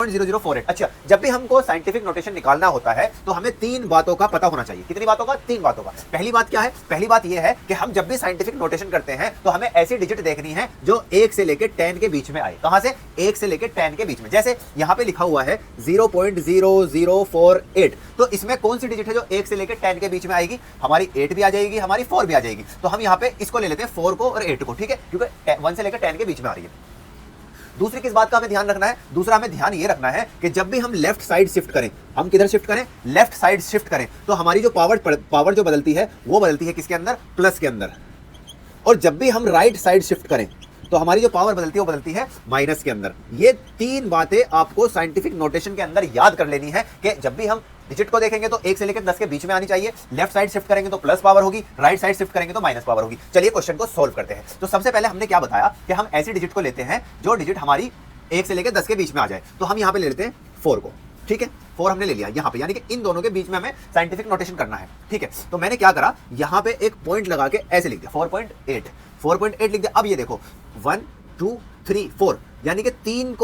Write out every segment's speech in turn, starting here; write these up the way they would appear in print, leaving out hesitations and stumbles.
0.0048। अच्छा, जब भी हमको साइंटिफिक नोटेशन निकालना होता है तो हमें तीन बातों का पता होना चाहिए। कितनी बातों का? तीन बातों का। पहली बात क्या है? पहली बात यह है कि हम जब भी साइंटिफिक नोटेशन करते हैं तो हमें ऐसी डिजिट देखनी है जो 1 से लेकर 10 के बीच में आए। कहां से? 1 से लेकर 10 के बीच में। जैसे यहां पे लिखा हुआ है 0.0048, तो इसमें कौन सी डिजिट है जो 1 से लेकर 10 के बीच में आएगी? हमारी 8 भी आ जाएगी, हमारी 4 भी आ जाएगी। तो हम यहां पे इसको ले लेते हैं, 4 को और 8 को, ठीक है, क्योंकि 1 से लेकर 10 के बीच में आ रही है। दूसरी किस बात का हमें ध्यान रखना है? दूसरा हमें ध्यान ये रखना है कि जब भी हम लेफ्ट साइड शिफ्ट करें, हम किधर शिफ्ट करें? लेफ्ट साइड शिफ्ट करें, तो हमारी जो पावर जो बदलती है वो बदलती है किसके अंदर? प्लस के अंदर। और जब भी हम राइट साइड शिफ्ट करें तो हमारी जो पावर बदलती है वो बदलती है माइनस के अंदर। ये तीन बातें आपको साइंटिफिक नोटेशन के अंदर याद कर लेनी है कि जब भी हम डिजिट को देखेंगे तो 1 से लेकर 10 के बीच में आनी चाहिए। लेफ्ट साइड शिफ्ट करेंगे तो प्लस पावर होगी, राइट साइड शिफ्ट करेंगे तो माइनस पावर होगी। चलिए क्वेश्चन को सोल्व करते हैं। तो सबसे पहले हमने क्या बताया कि हम ऐसी डिजिट को लेते हैं जो डिजिट हमारी 1 से लेकर 10 के बीच में आ जाए। तो हम यहां पे ले लेते हैं 4 को, ठीक है, 4 हमने ले लिया यहां पे, यानी कि इन दोनों के बीच में हमें साइंटिफिक नोटेशन करना है, ठीक है। तो मैंने क्या करा, यहां पे एक पॉइंट लगा के ऐसे लिख दिया 4.8 लिख दिया। अब ये देखो 1 2 3 4, यानी कि 3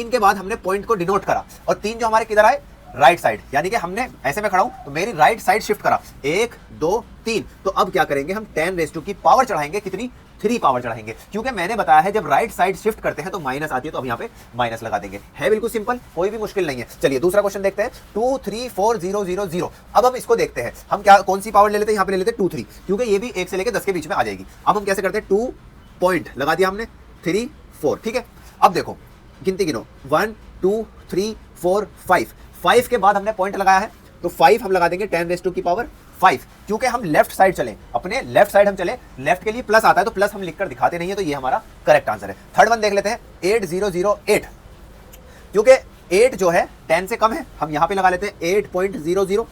के बाद हमने पॉइंट को डिनोट करा, और 3 जो हमारे किधर आए? राइट साइड, यानी कि हमने ऐसे में खड़ा हूं तो मेरी राइट साइड शिफ्ट करा 1 2 3। तो अब क्या करेंगे, हम 10 की पावर चढ़ाएंगे, कितनी? 3 पावर चढ़ाएंगे, क्योंकि मैंने बताया है जब राइट साइड शिफ्ट करते हैं तो माइनस आती है, तो अब यहाँ पे माइनस लगा देंगे। है बिल्कुल सिंपल, कोई भी मुश्किल नहीं है। चलिए दूसरा क्वेश्चन देखते हैं। 2 3 4 0 0 0। अब हम इसको देखते हैं, हम क्या कौन सी पावर ले लेते हैं? यहाँ पे ले लेते हैं 2 3, क्योंकि ये भी 1 से लेकर 10 के बीच में आ जाएगी। अब हम कैसे करते हैं? 2 पॉइंट लगा दिया हमने, 3 4, ठीक है। अब देखो गिनती गिनो, 1 2 3 4 5 के बाद हमने पॉइंट लगाया है, तो 5 हम लगा देंगे 10 की पावर 5, क्योंकि हम लेफ्ट साइड चले, अपने लेफ्ट साइड हम चले, लेफ्ट के लिए प्लस आता है तो प्लस हम लिखकर दिखाते नहीं है, तो ये हमारा करेक्ट आंसर है। थर्ड वन देख लेते हैं, 8008, क्योंकि 8 जो है 10 से कम है, हम यहां पे लगा लेते हैं 8.00।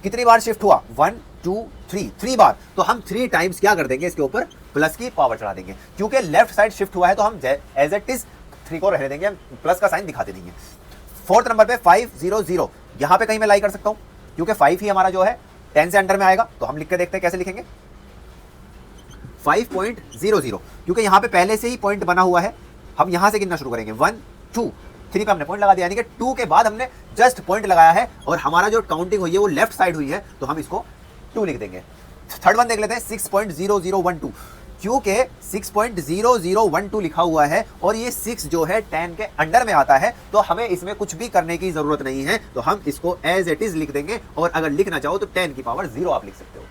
कितनी बार शिफ्ट हुआ? 1 2 3 बार, तो हम 3 टाइम्स क्या कर देंगे, इसके ऊपर प्लस की पावर चढ़ा देंगे, क्योंकि लेफ्ट साइड शिफ्ट हुआ है तो हम एज इट इज 3 को रहने देंगे, हम प्लस का साइन दिखाते नहीं है। फोर्थ नंबर पे 500, यहां पे कहीं मैं लाई कर सकता हूं, क्योंकि 5 ही हमारा जो है 10 से अंडर में आएगा, तो हम लिख के देखते हैं कैसे लिखेंगे। 5.00, क्योंकि यहां पे पहले से ही पॉइंट बना हुआ है, हम यहां से गिनना शुरू करेंगे। 1 2 3 पे हमने पॉइंट लगा दिया, यानी कि 2 के बाद हमने जस्ट पॉइंट लगाया है, और हमारा जो काउंटिंग हुई है वो लेफ्ट साइड हुई है, तो हम इसको 2 लिख देंगे। थर्ड वन देख लेते हैं, 6.0012, क्योंकि 6.0012 लिखा हुआ है और ये 6 जो है 10 के अंडर में आता है, तो हमें इसमें कुछ भी करने की जरूरत नहीं है, तो हम इसको एज इट इज लिख देंगे, और अगर लिखना चाहो तो 10 की पावर 0 आप लिख सकते हो।